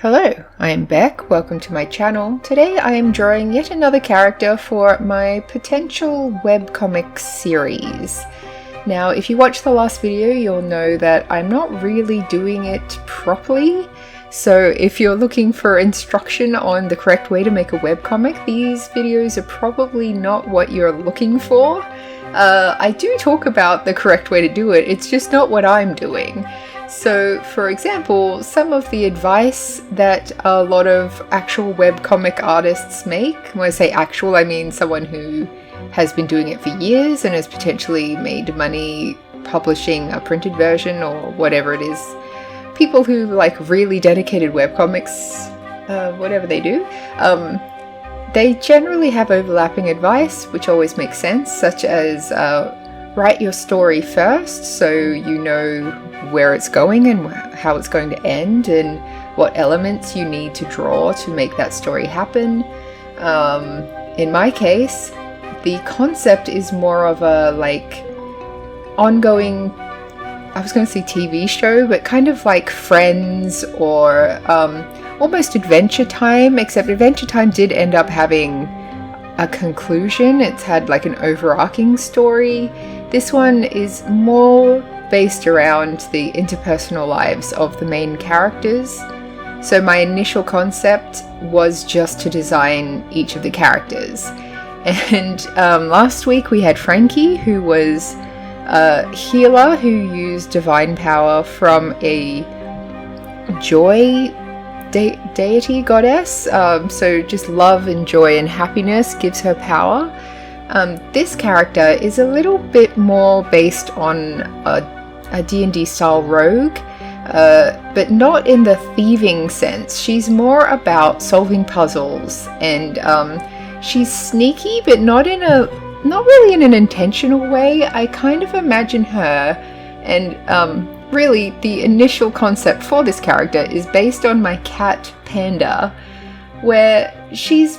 Hello, I am Beck. Welcome to my channel. Today I am drawing yet another character for my potential webcomic series. Now, if you watched the last video, you'll know that I'm not really doing it properly. So if you're looking for instruction on the correct way to make a webcomic, these videos are probably not what you're looking for. I do talk about the correct way to do it, it's just not what I'm doing. So, for example, some of the advice that a lot of actual webcomic artists make, when I say actual, I mean someone who has been doing it for years and has potentially made money publishing a printed version or whatever it is. People who like really dedicated webcomics, whatever they do, they generally have overlapping advice, which always makes sense, such as write your story first so you know where it's going and how it's going to end and what elements you need to draw to make that story happen. In my case, the concept is more of a like ongoing, I was going to say TV show, but kind of like Friends or almost Adventure Time, except Adventure Time did end up having a conclusion. It's had like an overarching story. This one is more based around the interpersonal lives of the main characters. So my initial concept was just to design each of the characters. And last week we had Frankie, who was a healer who used divine power from a joy deity goddess. So just love and joy and happiness gives her power. This character is a little bit more based on a D&D style rogue, but not in the thieving sense. She's more about solving puzzles, and she's sneaky, but not really in an intentional way. I kind of imagine her, and really the initial concept for this character is based on my cat Panda, where she's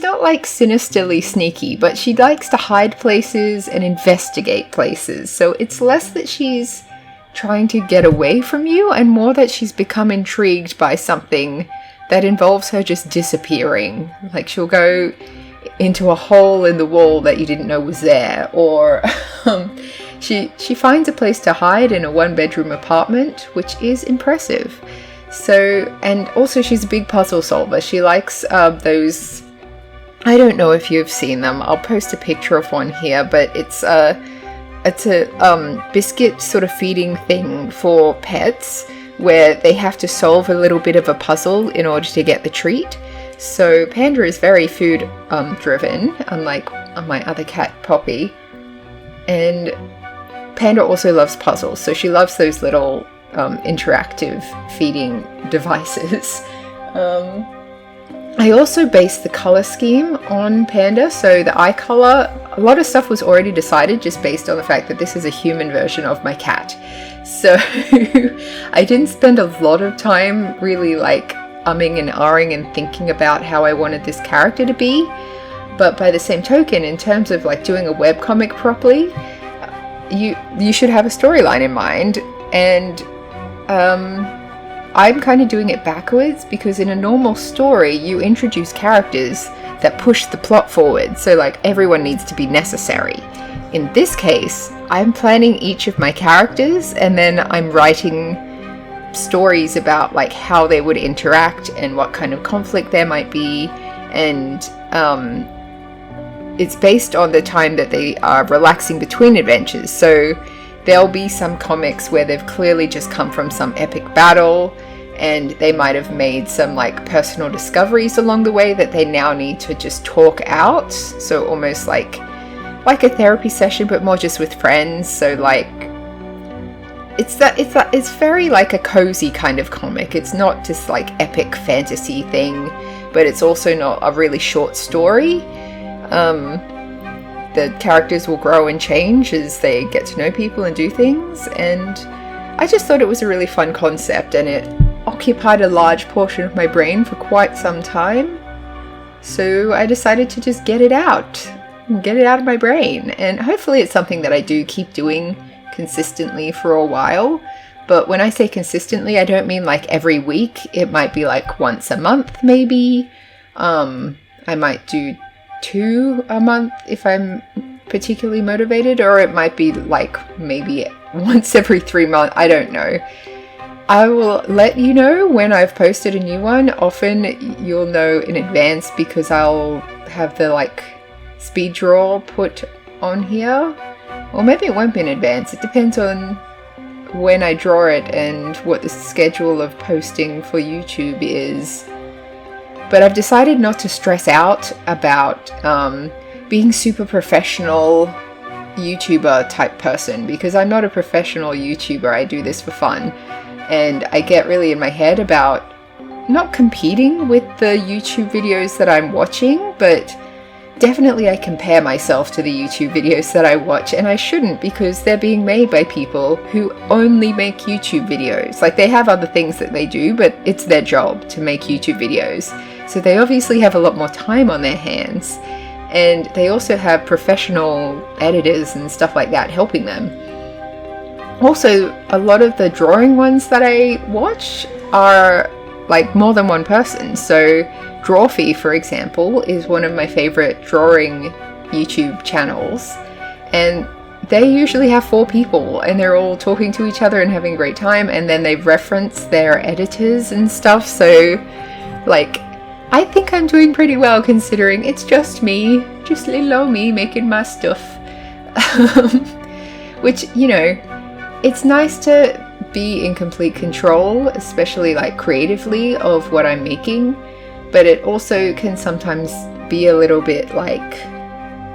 not like sinisterly sneaky, but she likes to hide places and investigate places. So it's less that she's trying to get away from you and more that she's become intrigued by something that involves her just disappearing. Like she'll go into a hole in the wall that you didn't know was there, or she finds a place to hide in a one-bedroom apartment, which is impressive. So, and also she's a big puzzle solver. She likes those, I don't know if you've seen them, I'll post a picture of one here, but it's a biscuit sort of feeding thing for pets where they have to solve a little bit of a puzzle in order to get the treat. So Panda is very food driven, unlike my other cat Poppy, and Panda also loves puzzles, so she loves those little interactive feeding devices. I also based the color scheme on Panda, so the eye color, a lot of stuff was already decided just based on the fact that this is a human version of my cat. So I didn't spend a lot of time really like umming and ahhing and thinking about how I wanted this character to be, but by the same token, in terms of like doing a webcomic properly, you should have a storyline in mind, and I'm kind of doing it backwards, because in a normal story you introduce characters that push the plot forward, so like everyone needs to be necessary. In this case, I'm planning each of my characters and then I'm writing stories about like how they would interact and what kind of conflict there might be, and it's based on the time that they are relaxing between adventures. So there'll be some comics where they've clearly just come from some epic battle and they might have made some like personal discoveries along the way that they now need to just talk out. So almost like a therapy session, but more just with friends. So like it's very like a cozy kind of comic. It's not just like epic fantasy thing, but it's also not a really short story. The characters will grow and change as they get to know people and do things, and I just thought it was a really fun concept, and it occupied a large portion of my brain for quite some time. So I decided to just get it out of my brain, and hopefully it's something that I do keep doing consistently for a while. But when I say consistently, I don't mean like every week. It might be like once a month, maybe. I might do 2 a month if I'm particularly motivated, or it might be like maybe once every 3 months. I don't know. I will let you know when I've posted a new one. Often you'll know in advance because I'll have the like speed draw put on here. Or maybe it won't be in advance. It depends on when I draw it and what the schedule of posting for YouTube is. But I've decided not to stress out about being super professional YouTuber type person, because I'm not a professional YouTuber. I do this for fun. And I get really in my head about not competing with the YouTube videos that I'm watching, but definitely I compare myself to the YouTube videos that I watch, and I shouldn't, because they're being made by people who only make YouTube videos. Like, they have other things that they do, but it's their job to make YouTube videos. So they obviously have a lot more time on their hands, and they also have professional editors and stuff like that helping them. Also, a lot of the drawing ones that I watch are like more than one person. So Drawfee, for example, is one of my favorite drawing YouTube channels, and they usually have 4 people and they're all talking to each other and having a great time, and then they reference their editors and stuff. So like, I think I'm doing pretty well considering it's just me, just little old me making my stuff. Which, you know, it's nice to be in complete control, especially like creatively, of what I'm making, but it also can sometimes be a little bit like,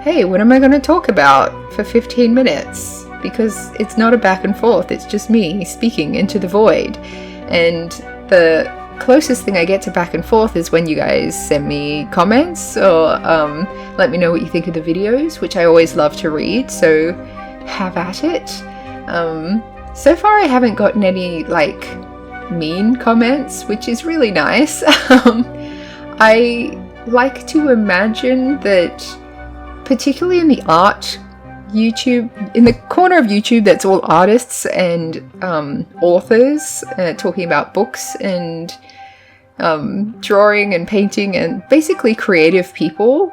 hey, what am I going to talk about for 15 minutes? Because it's not a back and forth, it's just me speaking into the void. And the closest thing I get to back and forth is when you guys send me comments or let me know what you think of the videos, which I always love to read, so have at it. So far I haven't gotten any like mean comments, which is really nice. I like to imagine that, particularly in the art YouTube, in the corner of YouTube that's all artists and authors talking about books and drawing and painting and basically creative people,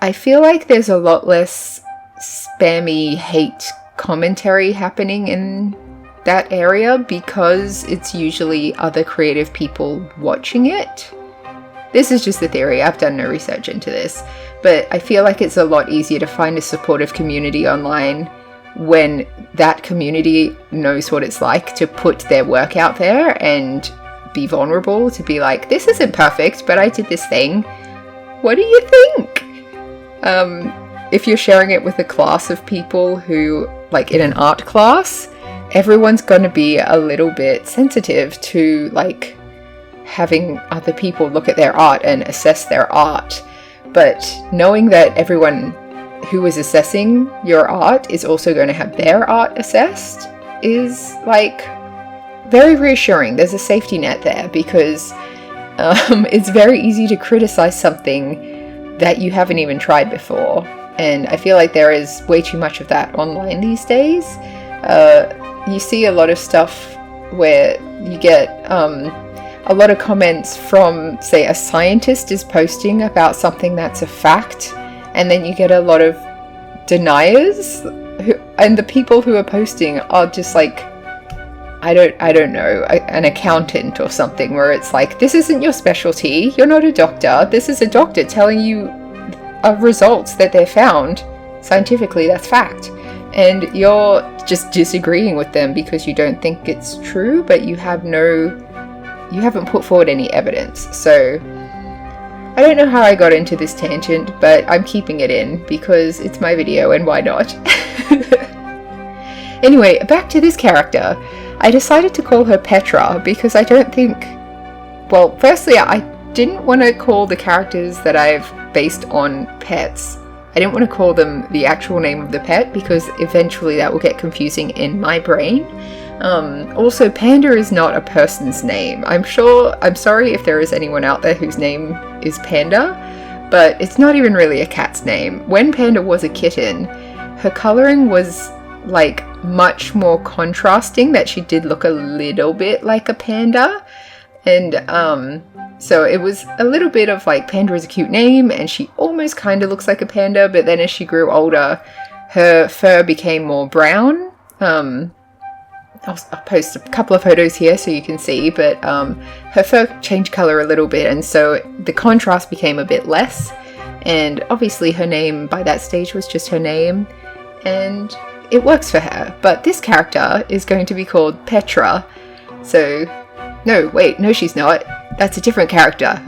I feel like there's a lot less spammy hate commentary happening in that area, because it's usually other creative people watching it. This is just a theory, I've done no research into this, but I feel like it's a lot easier to find a supportive community online when that community knows what it's like to put their work out there and be vulnerable, to be like, this isn't perfect, but I did this thing. What do you think? If you're sharing it with a class of people who, like in an art class, everyone's going to be a little bit sensitive to like having other people look at their art and assess their art. But knowing that everyone who is assessing your art is also going to have their art assessed is like very reassuring. There's a safety net there, because it's very easy to criticize something that you haven't even tried before. And I feel like there is way too much of that online these days. You see a lot of stuff where you get a lot of comments from, say, a scientist is posting about something that's a fact, and then you get a lot of deniers, and the people who are posting are just like, I don't know, an accountant or something, where it's like, this isn't your specialty, you're not a doctor, this is a doctor telling you results that they found scientifically, that's fact. And you're just disagreeing with them because you don't think it's true, but you haven't put forward any evidence. So I don't know how I got into this tangent, but I'm keeping it in because it's my video and why not? Anyway, back to this character. I decided to call her Petra because I don't think... Well, firstly, I didn't want to call the characters that I've based on pets. I didn't want to call them the actual name of the pet because eventually that will get confusing in my brain. Also, Panda is not a person's name. I'm sorry if there is anyone out there whose name is Panda, but it's not even really a cat's name. When Panda was a kitten, her coloring was like much more contrasting, that she did look a little bit like a panda. And so it was a little bit of like, panda is a cute name and she almost kind of looks like a panda, but then as she grew older, her fur became more brown. I'll post a couple of photos here so you can see, but her fur changed color a little bit, and so the contrast became a bit less. And obviously her name by that stage was just her name, and it works for her. But this character is going to be called Petra. So, no, wait, no she's not. That's a different character.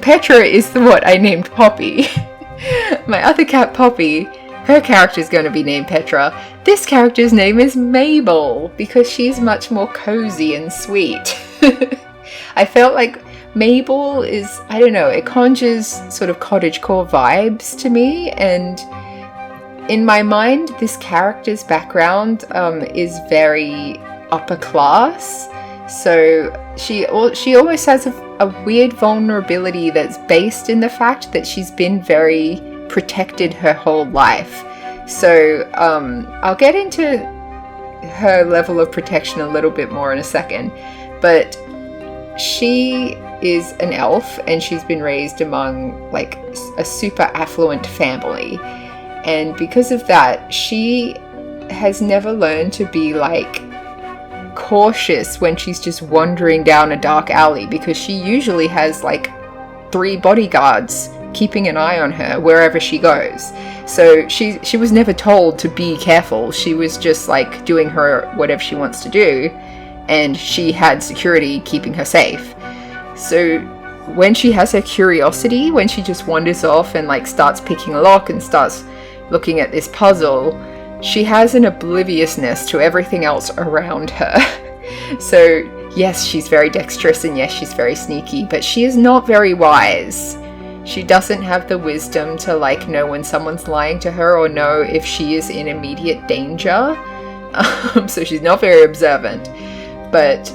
Petra is what I named Poppy. My other cat, Poppy, her character is going to be named Petra. This character's name is Mabel, because she's much more cozy and sweet. I felt like Mabel is, I don't know, it conjures sort of cottagecore vibes to me, and in my mind this character's background is very upper class, so she almost has a weird vulnerability that's based in the fact that she's been very protected her whole life. So I'll get into her level of protection a little bit more in a second, but she is an elf and she's been raised among like a super affluent family, and because of that she has never learned to be like cautious when she's just wandering down a dark alley, because she usually has like 3 bodyguards keeping an eye on her wherever she goes. So she was never told to be careful. She was just like doing her whatever she wants to do, and she had security keeping her safe. So when she has her curiosity, when she just wanders off and like starts picking a lock and starts looking at this puzzle, she has an obliviousness to everything else around her. So yes, she's very dexterous, and yes, she's very sneaky, but she is not very wise. She doesn't have the wisdom to like know when someone's lying to her or know if she is in immediate danger. So she's not very observant. But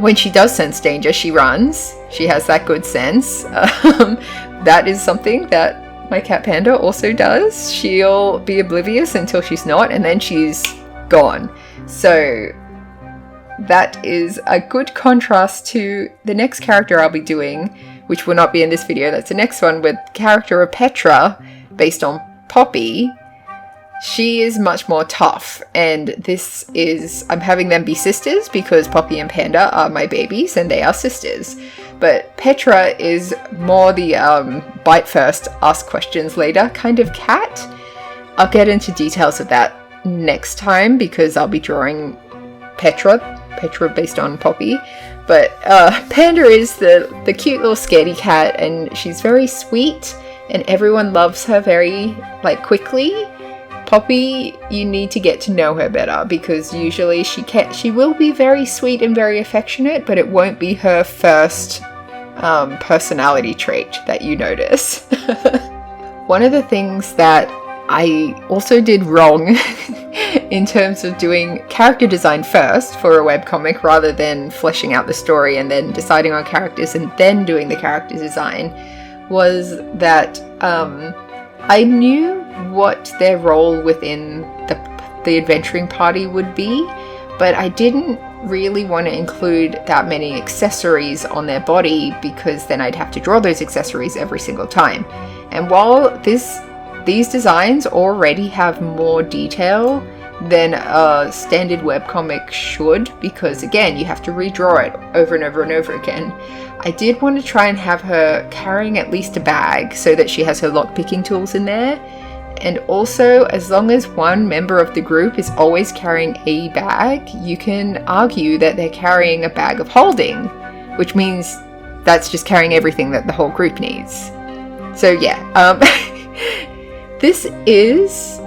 when she does sense danger, she runs. She has that good sense. That is something that my cat Panda also does. She'll be oblivious until she's not, and then she's gone. So that is a good contrast to the next character I'll be doing, which will not be in this video. That's the next one, with character of Petra based on Poppy. She is much more tough, and this is, I'm having them be sisters because Poppy and Panda are my babies and they are sisters. But Petra is more the bite first, ask questions later kind of cat. I'll get into details of that next time because I'll be drawing Petra based on Poppy. But Panda is the cute little scaredy cat, and she's very sweet and everyone loves her very quickly. Poppy, you need to get to know her better, because usually she will be very sweet and very affectionate, but it won't be her first personality trait that you notice. One of the things that I also did wrong in terms of doing character design first for a webcomic rather than fleshing out the story and then deciding on characters and then doing the character design was that I knew what their role within the adventuring party would be, but I didn't really want to include that many accessories on their body, because then I'd have to draw those accessories every single time. And while these designs already have more detail than a standard webcomic should, because again, you have to redraw it over and over and over again, I did want to try and have her carrying at least a bag so that she has her lock-picking tools in there. And also, as long as one member of the group is always carrying a bag, you can argue that they're carrying a bag of holding, which means that's just carrying everything that the whole group needs. So yeah, this is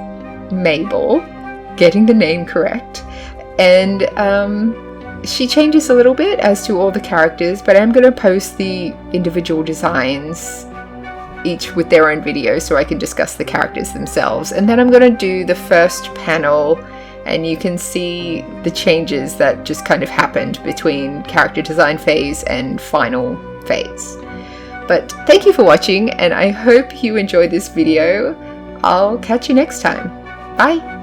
Mabel, getting the name correct, and she changes a little bit as to all the characters, but I'm going to post the individual designs each with their own video so I can discuss the characters themselves. And then I'm going to do the first panel and you can see the changes that just kind of happened between character design phase and final phase. But thank you for watching, and I hope you enjoyed this video. I'll catch you next time. Bye!